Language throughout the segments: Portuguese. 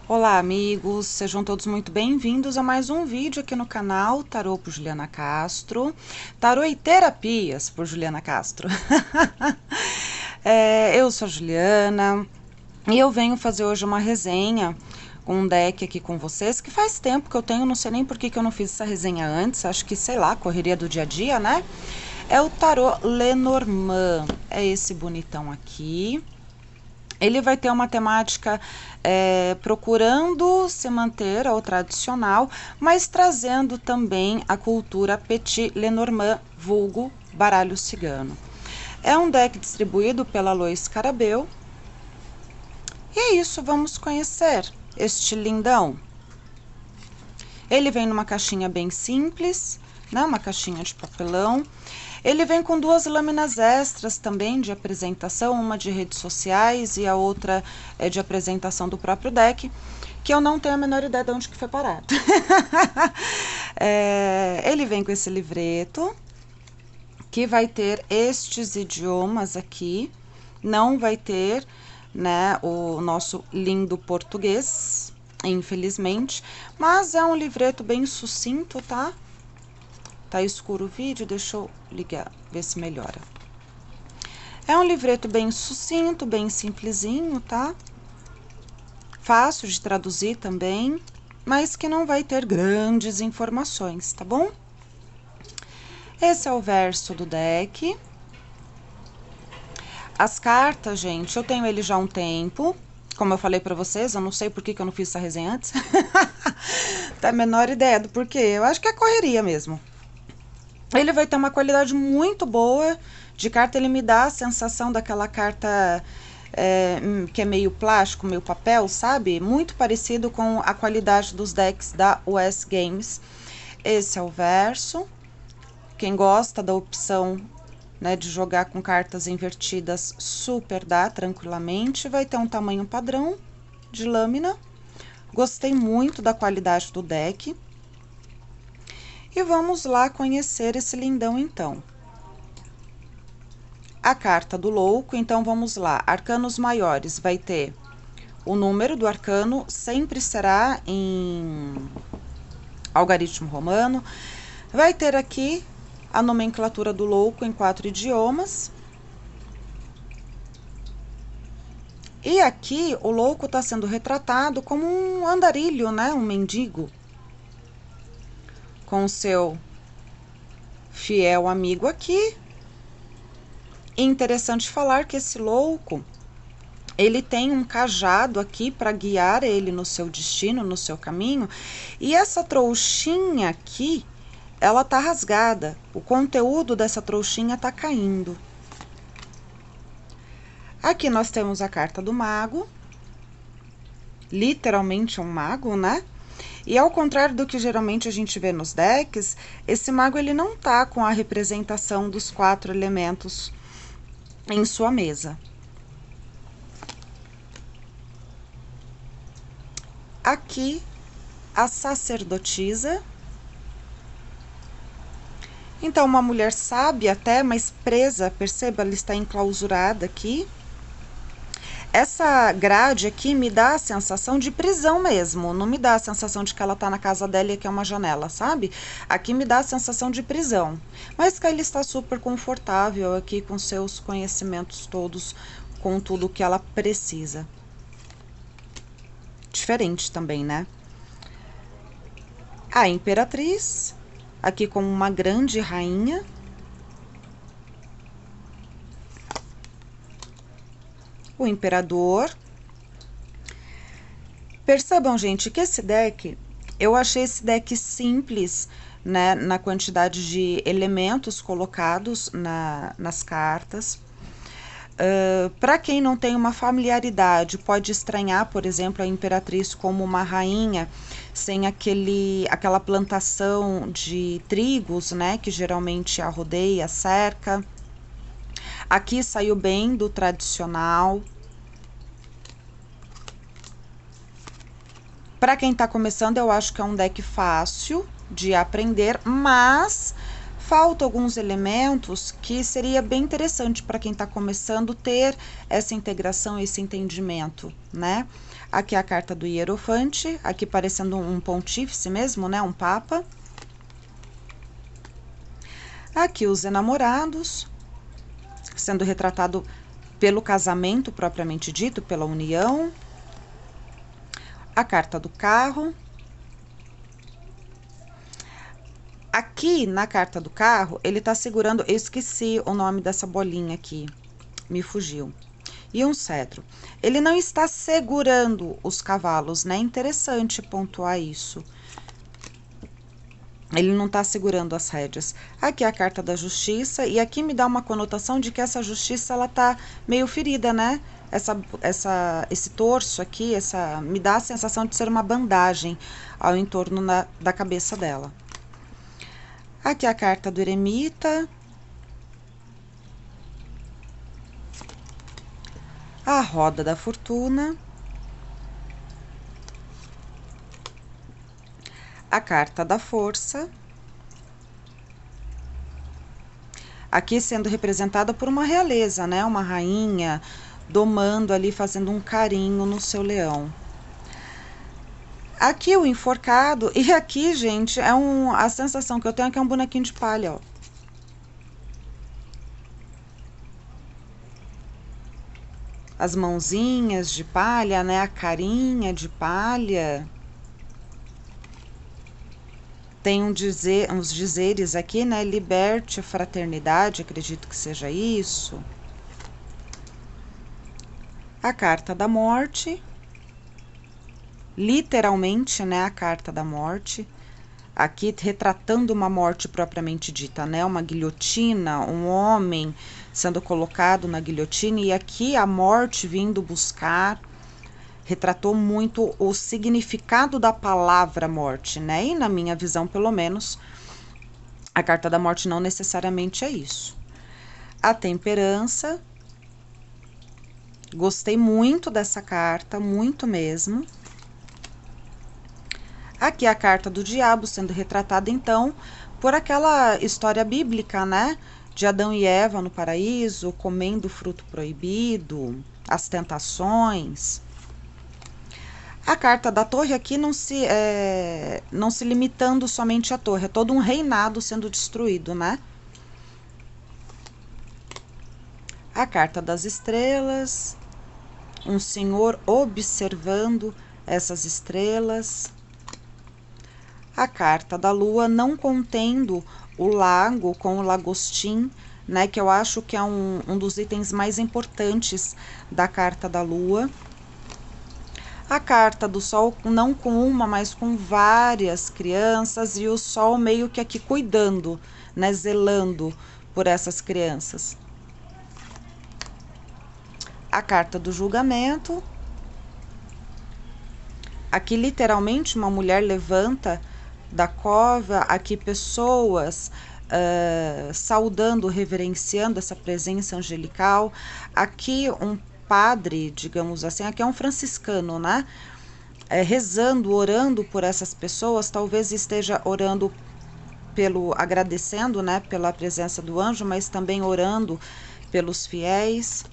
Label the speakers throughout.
Speaker 1: Olá, amigos, sejam todos muito bem-vindos a mais um vídeo aqui no canal Tarô por Juliana Castro, Tarô e Terapias por Juliana Castro. Eu sou a Juliana e eu venho fazer hoje uma resenha com um deck aqui com vocês, que faz tempo que eu tenho, não sei nem por que eu não fiz essa resenha antes, acho que, sei lá, correria do dia a dia, né? É o Tarô Lenormand, é esse bonitão aqui. Ele vai ter uma temática procurando se manter ao tradicional, mas trazendo também a cultura Petit Lenormand, vulgo baralho cigano. É um deck distribuído pela Lois Carabel. E é isso, vamos conhecer este lindão. Ele vem numa caixinha bem simples, né? Uma caixinha de papelão. Ele vem com duas lâminas extras também de apresentação, uma de redes sociais e a outra é de apresentação do próprio deck, que eu não tenho a menor ideia de onde que foi parado. Ele vem com esse livreto, que vai ter estes idiomas aqui, não vai ter, né, o nosso lindo português, infelizmente, mas é um livreto bem sucinto, tá? Tá escuro o vídeo, deixa eu ligar, ver se melhora. É um livreto bem sucinto, bem simplesinho, tá? Fácil de traduzir também, mas que não vai ter grandes informações, tá bom? Esse é o verso do deck. As cartas, gente, eu tenho ele já há um tempo. Como eu falei pra vocês, eu não sei por que eu não fiz essa resenha antes. Tá a menor ideia do porquê. Eu acho que é correria mesmo. Ele vai ter uma qualidade muito boa de carta, ele me dá a sensação daquela carta que é meio plástico, meio papel, sabe? Muito parecido com a qualidade dos decks da US Games. Esse é o verso. Quem gosta da opção, né, de jogar com cartas invertidas, super dá tranquilamente. Vai ter um tamanho padrão de lâmina. Gostei muito da qualidade do deck. E vamos lá conhecer esse lindão, então. A carta do louco, então vamos lá. Arcanos maiores, vai ter o número do arcano, sempre será em algarismo romano. Vai ter aqui a nomenclatura do louco em 4 idiomas. E aqui o louco está sendo retratado como um andarilho, né? Um mendigo. Com seu fiel amigo aqui. E interessante falar que esse louco, ele tem um cajado aqui para guiar ele no seu destino, no seu caminho. E essa trouxinha aqui, ela tá rasgada. O conteúdo dessa trouxinha tá caindo. Aqui nós temos a carta do mago. Literalmente um mago, né? E ao contrário do que geralmente a gente vê nos decks, esse mago ele não tá com a representação dos 4 elementos em sua mesa. Aqui, a sacerdotisa. Então, uma mulher sábia até, mas presa, perceba, ela está enclausurada aqui. Essa grade aqui me dá a sensação de prisão mesmo, não me dá a sensação de que ela tá na casa dela e que é uma janela, sabe? Aqui me dá a sensação de prisão, mas que ela está super confortável aqui com seus conhecimentos todos, com tudo que ela precisa. Diferente também, né? A imperatriz, aqui como uma grande rainha. O imperador. Percebam, gente, que esse deck, eu achei esse deck simples, né, na quantidade de elementos colocados nas cartas. Para quem não tem uma familiaridade, pode estranhar, por exemplo, a imperatriz como uma rainha, sem aquela plantação de trigos, né, que geralmente a rodeia, a cerca. Aqui saiu bem do tradicional. Para quem tá começando, eu acho que é um deck fácil de aprender, mas faltam alguns elementos que seria bem interessante para quem está começando ter essa integração, esse entendimento, né? Aqui a carta do Hierofante, aqui parecendo um pontífice mesmo, né? Um papa. Aqui os enamorados, sendo retratado pelo casamento propriamente dito, pela união. A carta do carro. Aqui na carta do carro, ele tá segurando, eu esqueci o nome dessa bolinha aqui, me fugiu. E um cetro. Ele não está segurando os cavalos, né? Interessante pontuar isso. Ele não está segurando as rédeas. Aqui é a carta da justiça, e aqui me dá uma conotação de que essa justiça, ela tá meio ferida, né? Esse torso aqui, me dá a sensação de ser uma bandagem ao entorno da cabeça dela. Aqui é a carta do eremita. A roda da fortuna. A carta da força. Aqui sendo representada por uma realeza, né? Uma rainha domando ali, fazendo um carinho no seu leão. Aqui o enforcado, e aqui, gente, a sensação que eu tenho é que é um bonequinho de palha, ó. As mãozinhas de palha, né? A carinha de palha. Tem uns dizeres aqui, né? Liberte a fraternidade, acredito que seja isso. A carta da morte. Literalmente, né? A carta da morte. Aqui retratando uma morte propriamente dita, né? Uma guilhotina, um homem sendo colocado na guilhotina. E aqui a morte vindo buscar. Retratou muito o significado da palavra morte, né? E na minha visão, pelo menos, a carta da morte não necessariamente é isso. A temperança. Gostei muito dessa carta, muito mesmo. Aqui a carta do diabo sendo retratada, então, por aquela história bíblica, né? De Adão e Eva no paraíso, comendo o fruto proibido, as tentações. A carta da torre aqui não se limitando somente à torre, é todo um reinado sendo destruído, né? A carta das estrelas, um senhor observando essas estrelas. A carta da lua não contendo o lago com o lagostim, né? Que eu acho que é um dos itens mais importantes da carta da lua. A carta do sol, não com uma, mas com várias crianças, e o sol meio que aqui cuidando, né, zelando por essas crianças. A carta do julgamento. Aqui, literalmente, uma mulher levanta da cova, aqui pessoas saudando, reverenciando essa presença angelical. Aqui um padre, digamos assim, aqui é um franciscano, né? Rezando, orando por essas pessoas, talvez esteja orando agradecendo, né, pela presença do anjo, mas também orando pelos fiéis.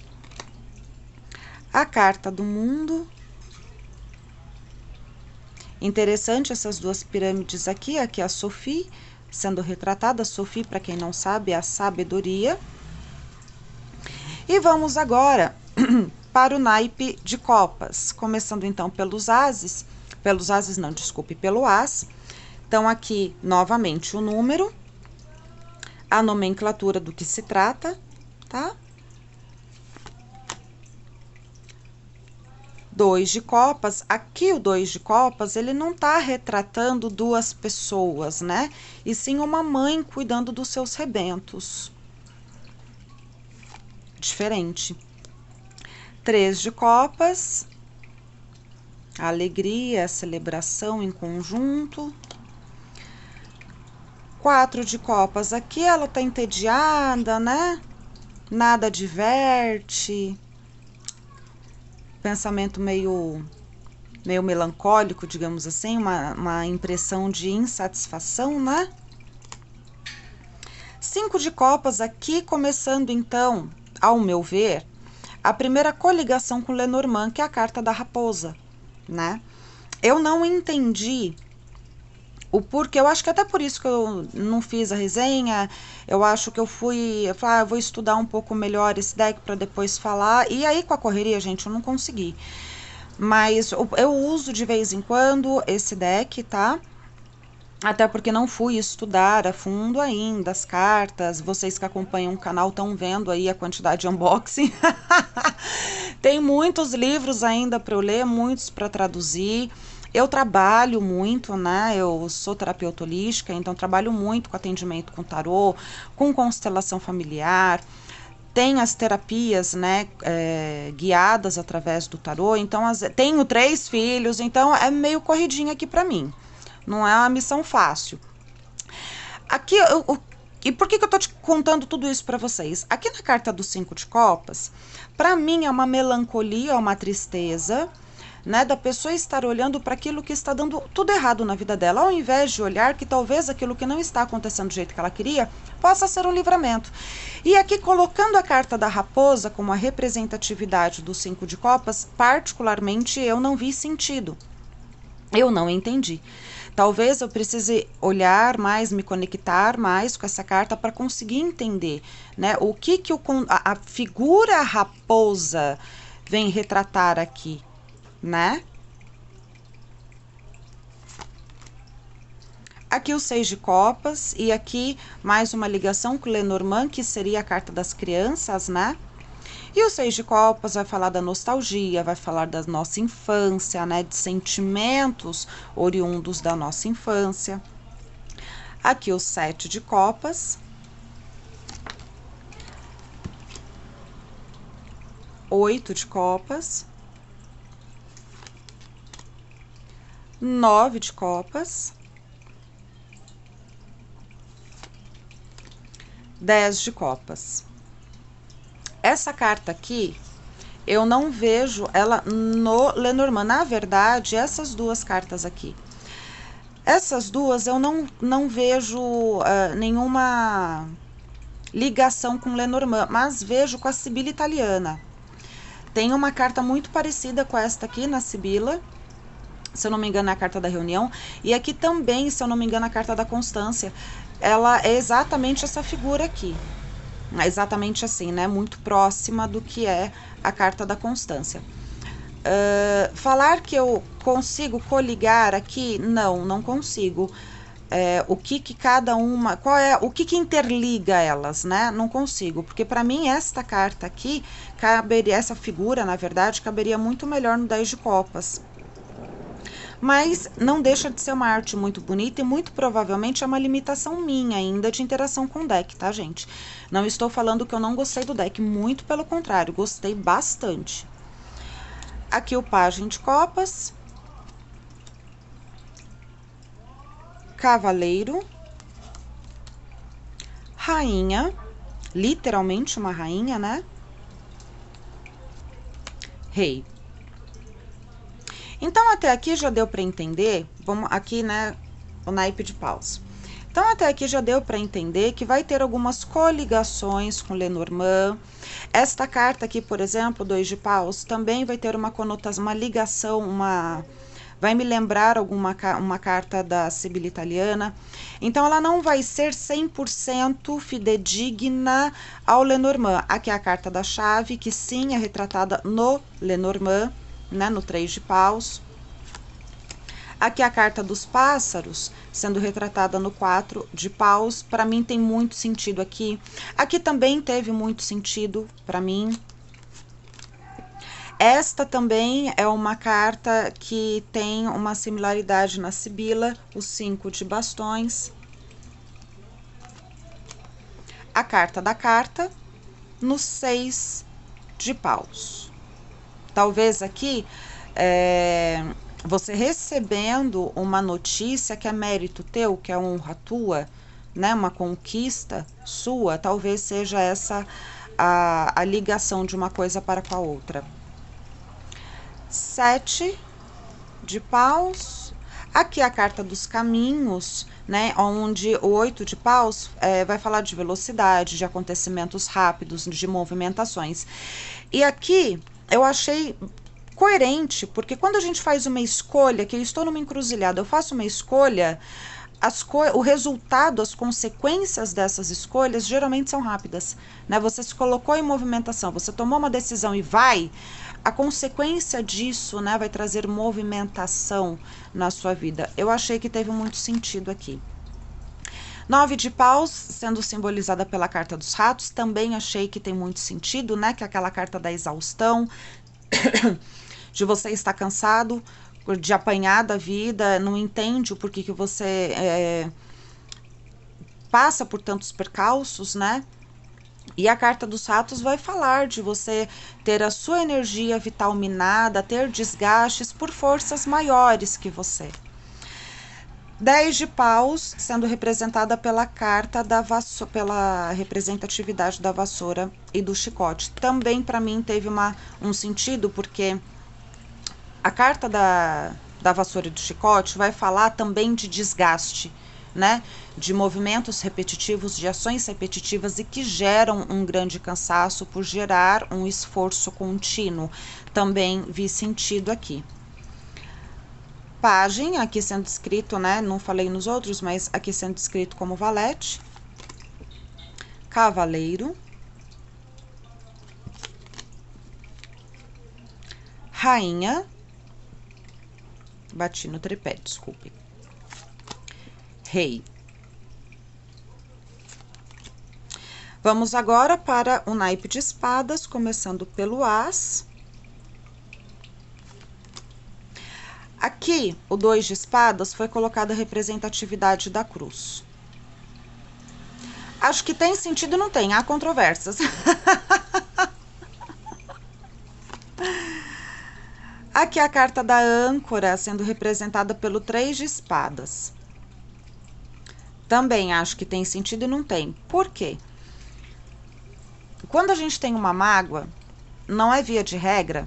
Speaker 1: A carta do mundo. Interessante essas duas pirâmides aqui a Sophie sendo retratada. Sophie, para quem não sabe, é a sabedoria. E vamos agora para o naipe de copas, começando então pelo as. Então aqui novamente o número, a nomenclatura do que se trata, tá? 2 de copas, aqui o 2 de copas, ele não tá retratando duas pessoas, né? E sim uma mãe cuidando dos seus rebentos. Diferente. 3 de copas, a alegria, a celebração em conjunto. 4 de copas, aqui ela tá entediada, né? Nada diverte. Pensamento meio melancólico, digamos assim, uma impressão de insatisfação, né? 5 de copas aqui, começando então, ao meu ver, a primeira coligação com Lenormand, que é a carta da raposa, né? Eu não entendi o porquê, eu acho que até por isso que eu não fiz a resenha, eu acho que eu falei, vou estudar um pouco melhor esse deck para depois falar, e aí com a correria, gente, eu não consegui. Mas eu uso de vez em quando esse deck, tá? Até porque não fui estudar a fundo ainda as cartas. Vocês que acompanham o canal estão vendo aí a quantidade de unboxing. Tem muitos livros ainda para eu ler, muitos para traduzir. Eu trabalho muito, né? Eu sou terapeuta holística, então trabalho muito com atendimento com tarô, com constelação familiar. Tem as terapias, né, guiadas através do tarô. Então, tenho 3 filhos, então é meio corridinho aqui para mim. Não é uma missão fácil. Aqui, e por que eu tô te contando tudo isso para vocês? Aqui na carta do 5 de copas, para mim é uma melancolia, é uma tristeza, né, da pessoa estar olhando para aquilo que está dando tudo errado na vida dela, ao invés de olhar que talvez aquilo que não está acontecendo do jeito que ela queria possa ser um livramento. E aqui, colocando a carta da raposa como a representatividade do 5 de copas, particularmente eu não vi sentido. Eu não entendi. Talvez eu precise olhar mais, me conectar mais com essa carta para conseguir entender, né, o que a figura raposa vem retratar aqui, né? Aqui o 6 de copas e aqui mais uma ligação com Lenormand, que seria a carta das crianças, né? E o 6 de copas vai falar da nostalgia, vai falar da nossa infância, né? De sentimentos oriundos da nossa infância. Aqui o 7 de copas. 8 de copas. 9 de copas. 10 de copas. Essa carta aqui, eu não vejo ela no Lenormand. Na verdade, essas duas cartas aqui. Essas duas eu não vejo nenhuma ligação com Lenormand, mas vejo com a Sibila italiana. Tem uma carta muito parecida com esta aqui na Sibila. Se eu não me engano, é a carta da reunião. E aqui também, se eu não me engano, a carta da Constância. Ela é exatamente essa figura aqui. Exatamente assim, né? Muito próxima do que é a carta da Constância. Falar que eu consigo coligar aqui, não consigo. O que cada uma, o que interliga elas, né? Não consigo, porque para mim esta carta aqui caberia, essa figura, na verdade, caberia muito melhor no 10 de copas. Mas não deixa de ser uma arte muito bonita e muito provavelmente é uma limitação minha ainda de interação com o deck, tá, gente? Não estou falando que eu não gostei do deck, muito pelo contrário, gostei bastante. Aqui o pajem de copas. Cavaleiro. Rainha, literalmente uma rainha, né? Rei. Então, até aqui já deu para entender, vamos aqui, né, o naipe de paus. Então, até aqui já deu para entender que vai ter algumas coligações com Lenormand. Esta carta aqui, por exemplo, 2 de paus, também vai ter uma conotação, uma ligação, vai me lembrar uma carta da Sibila italiana. Então, ela não vai ser 100% fidedigna ao Lenormand. Aqui é a carta da chave, que sim é retratada no Lenormand, né, no 3 de paus. Aqui a carta dos pássaros, sendo retratada no 4 de paus. Para mim tem muito sentido aqui. Aqui também teve muito sentido para mim. Esta também é uma carta que tem uma similaridade na Sibila, o 5 de bastões. A carta da carta, no 6 de paus. Talvez aqui, você recebendo uma notícia que é mérito teu, que é honra tua, né, uma conquista sua, talvez seja essa a ligação de uma coisa para com a outra. 7 de paus. Aqui a carta dos caminhos, né, onde o 8 de paus vai falar de velocidade, de acontecimentos rápidos, de movimentações. E aqui eu achei coerente, porque quando a gente faz uma escolha, que eu estou numa encruzilhada, eu faço uma escolha, o resultado, as consequências dessas escolhas geralmente são rápidas, né? Você se colocou em movimentação, você tomou uma decisão e vai, a consequência disso, né, vai trazer movimentação na sua vida. Eu achei que teve muito sentido aqui. 9 de paus, sendo simbolizada pela carta dos ratos, também achei que tem muito sentido, né, que é aquela carta da exaustão, de você estar cansado, de apanhar da vida, não entende o porquê que você passa por tantos percalços, né? E a carta dos ratos vai falar de você ter a sua energia vital minada, ter desgastes por forças maiores que você. 10 de paus, sendo representada pela carta da vassoura, pela representatividade da vassoura e do chicote. Também para mim teve um sentido, porque a carta da vassoura e do chicote vai falar também de desgaste, né? De movimentos repetitivos, de ações repetitivas e que geram um grande cansaço por gerar um esforço contínuo. Também vi sentido aqui. Pajem, aqui sendo escrito, né? Não falei nos outros, mas aqui sendo escrito como valete. Cavaleiro. Rainha. Bati no tripé, desculpe. Rei. Vamos agora para o naipe de espadas, começando pelo as. Aqui, o 2 de espadas foi colocada a representatividade da cruz. Acho que tem sentido e não tem, há controvérsias. Aqui a carta da âncora, sendo representada pelo 3 de espadas. Também acho que tem sentido e não tem. Por quê? Quando a gente tem uma mágoa, não é via de regra,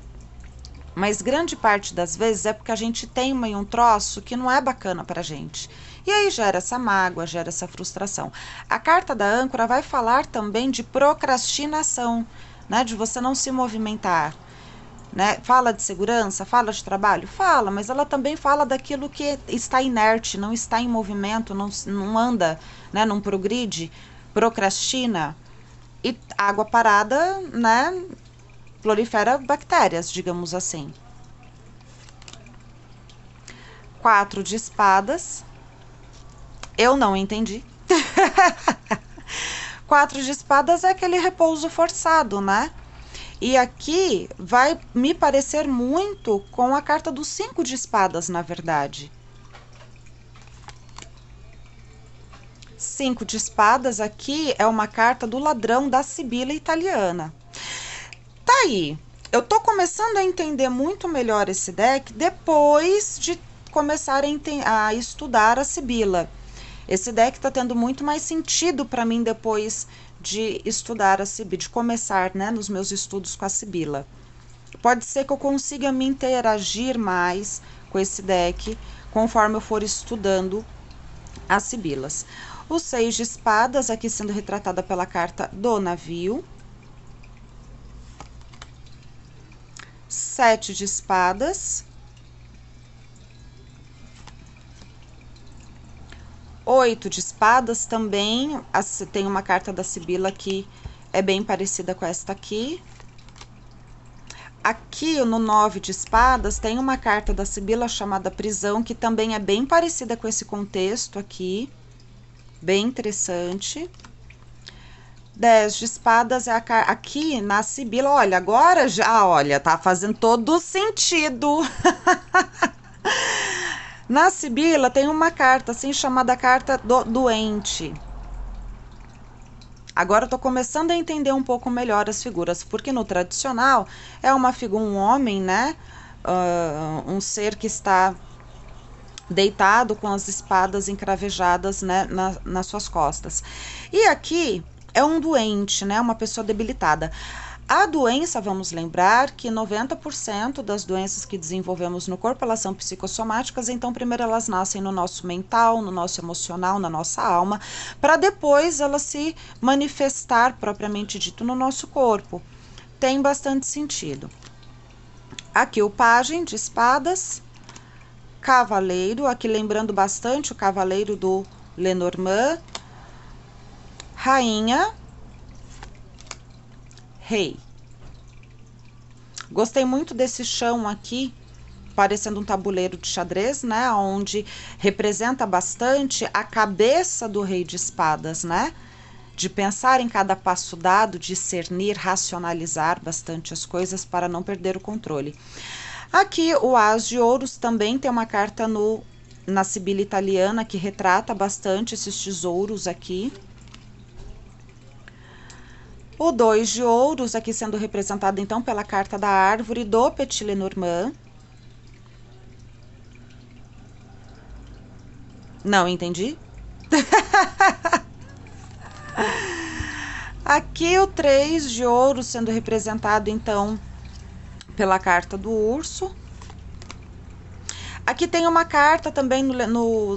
Speaker 1: mas grande parte das vezes é porque a gente tem um troço que não é bacana pra gente. E aí gera essa mágoa, gera essa frustração. A carta da âncora vai falar também de procrastinação, né? De você não se movimentar. Né? Fala de segurança, fala de trabalho, fala, mas ela também fala daquilo que está inerte, não está em movimento, não anda, né? Não progride, procrastina. E água parada, né? Prolifera bactérias, digamos assim. 4 de espadas. Eu não entendi. 4 de espadas é aquele repouso forçado, né? E aqui vai me parecer muito com a carta dos 5 de espadas, na verdade. 5 de espadas aqui é uma carta do ladrão da Sibila italiana. Tá aí. Eu tô começando a entender muito melhor esse deck depois de começar a estudar a Sibila. Esse deck tá tendo muito mais sentido para mim depois de estudar a Sibila, de começar, né, nos meus estudos com a Sibila. Pode ser que eu consiga me interagir mais com esse deck conforme eu for estudando as Sibilas. O 6 de espadas, aqui sendo retratada pela carta do navio. 7 de espadas. 8 de espadas também, tem uma carta da Sibila que é bem parecida com esta aqui. Aqui no 9 de espadas tem uma carta da Sibila chamada prisão, que também é bem parecida com esse contexto aqui, bem interessante. 10 de espadas é aqui na Sibila, olha, agora já, olha, tá fazendo todo sentido. Na Sibila tem uma carta assim chamada carta do doente. Agora eu tô começando a entender um pouco melhor as figuras, porque no tradicional é uma figura, um homem, né? Um ser que está deitado com as espadas encravejadas, né, nas suas costas. E aqui é um doente, né? Uma pessoa debilitada. A doença, vamos lembrar que 90% das doenças que desenvolvemos no corpo, elas são psicossomáticas, então primeiro elas nascem no nosso mental, no nosso emocional, na nossa alma, para depois elas se manifestar, propriamente dito, no nosso corpo. Tem bastante sentido. Aqui o pajem de espadas, cavaleiro, aqui lembrando bastante o cavaleiro do Lenormand, rainha, rei. Gostei muito desse chão aqui, parecendo um tabuleiro de xadrez, né? Onde representa bastante a cabeça do rei de espadas, né? De pensar em cada passo dado, discernir, racionalizar bastante as coisas para não perder o controle. Aqui o As de Ouros também tem uma carta na Sibila italiana que retrata bastante esses tesouros aqui. O 2 de Ouros, aqui sendo representado então pela carta da árvore do Petit Lenormand. Não entendi? Aqui o 3 de Ouros sendo representado então pela carta do urso. Aqui tem uma carta também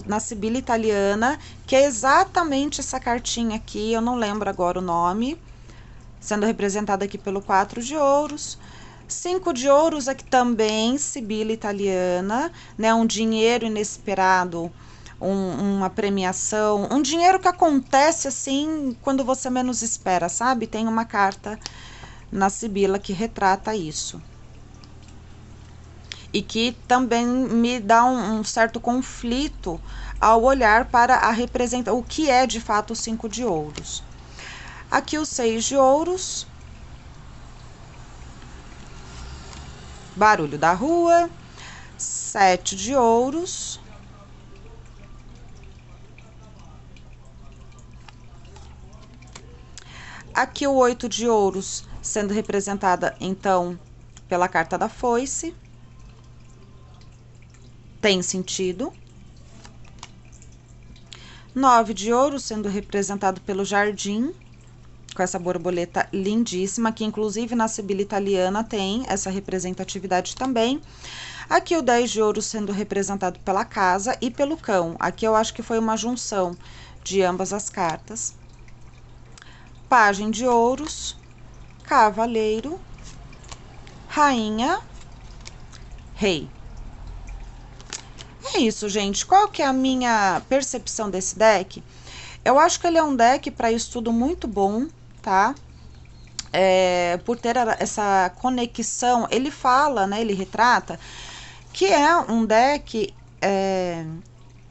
Speaker 1: na Sibila italiana, que é exatamente essa cartinha aqui, eu não lembro agora o nome, sendo representada aqui pelo 4 de ouros. 5 de ouros aqui também, Sibila italiana, né? Um dinheiro inesperado, uma premiação, um dinheiro que acontece assim quando você menos espera, sabe? Tem uma carta na Sibila que retrata isso. E que também me dá um certo conflito ao olhar para o que é de fato o 5 de ouros. Aqui o 6 de ouros, barulho da rua. 7 de ouros, aqui o 8 de ouros sendo representada então pela carta da foice. Tem sentido. 9 de ouros sendo representado pelo jardim, com essa borboleta lindíssima, que inclusive na Sibila italiana tem essa representatividade também. Aqui o 10 de ouros sendo representado pela casa e pelo cão. Aqui eu acho que foi uma junção de ambas as cartas. Pajem de ouros, cavaleiro, rainha, rei. É isso, gente. Qual que é a minha percepção desse deck? Eu acho que ele é um deck para estudo muito bom, tá? Por ter essa conexão, ele fala, né? Ele retrata que é um deck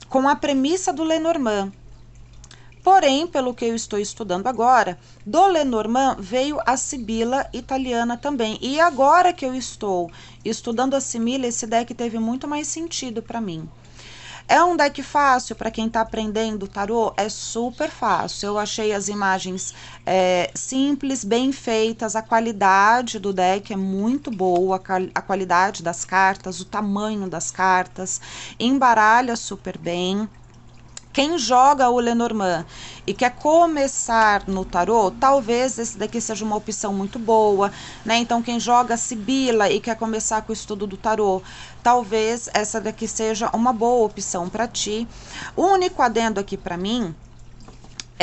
Speaker 1: com a premissa do Lenormand. Porém, pelo que eu estou estudando agora, do Lenormand veio a Sibila italiana também. E agora que eu estou estudando a Sibila, esse deck teve muito mais sentido para mim. É um deck fácil para quem está aprendendo tarô? É super fácil. Eu achei as imagens simples, bem feitas, a qualidade do deck é muito boa, a qualidade das cartas, o tamanho das cartas, embaralha super bem. Quem joga o Lenormand e quer começar no tarô, talvez esse daqui seja uma opção muito boa, né? Então, quem joga Sibila e quer começar com o estudo do tarô, talvez essa daqui seja uma boa opção para ti. O único adendo aqui para mim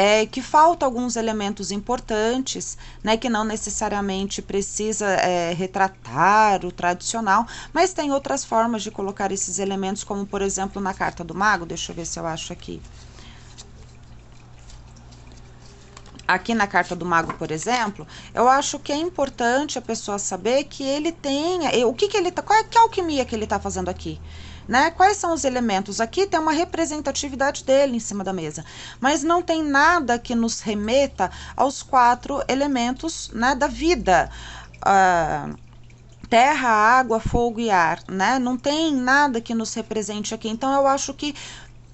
Speaker 1: é que falta alguns elementos importantes, né, que não necessariamente precisa retratar o tradicional, mas tem outras formas de colocar esses elementos, como por exemplo na carta do mago. Deixa eu ver se eu acho aqui. Aqui na carta do mago, por exemplo, eu acho que é importante a pessoa saber que ele tenha, qual é que alquimia que ele está fazendo aqui, né? Quais são os elementos? Aqui tem uma representatividade dele em cima da mesa, mas não tem nada que nos remeta aos 4 elementos, né, da vida. Terra, água, fogo e ar, né? Não tem nada que nos represente aqui. Então, eu acho que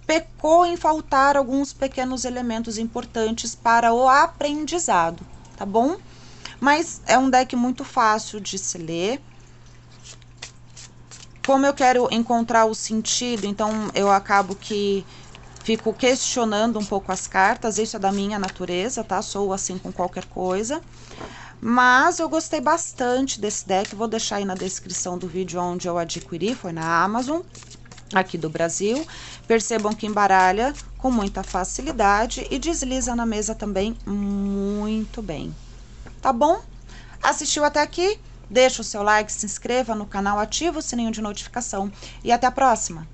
Speaker 1: pecou em faltar alguns pequenos elementos importantes para o aprendizado, tá bom? Mas é um deck muito fácil de se ler. Como eu quero encontrar o sentido, então eu acabo que fico questionando um pouco as cartas. Isso é da minha natureza, tá? Sou assim com qualquer coisa. Mas eu gostei bastante desse deck, vou deixar aí na descrição do vídeo onde eu adquiri, foi na Amazon, aqui do Brasil. Percebam que embaralha com muita facilidade e desliza na mesa também muito bem. Tá bom? Assistiu até aqui? Deixa o seu like, se inscreva no canal, ativa o sininho de notificação e até a próxima!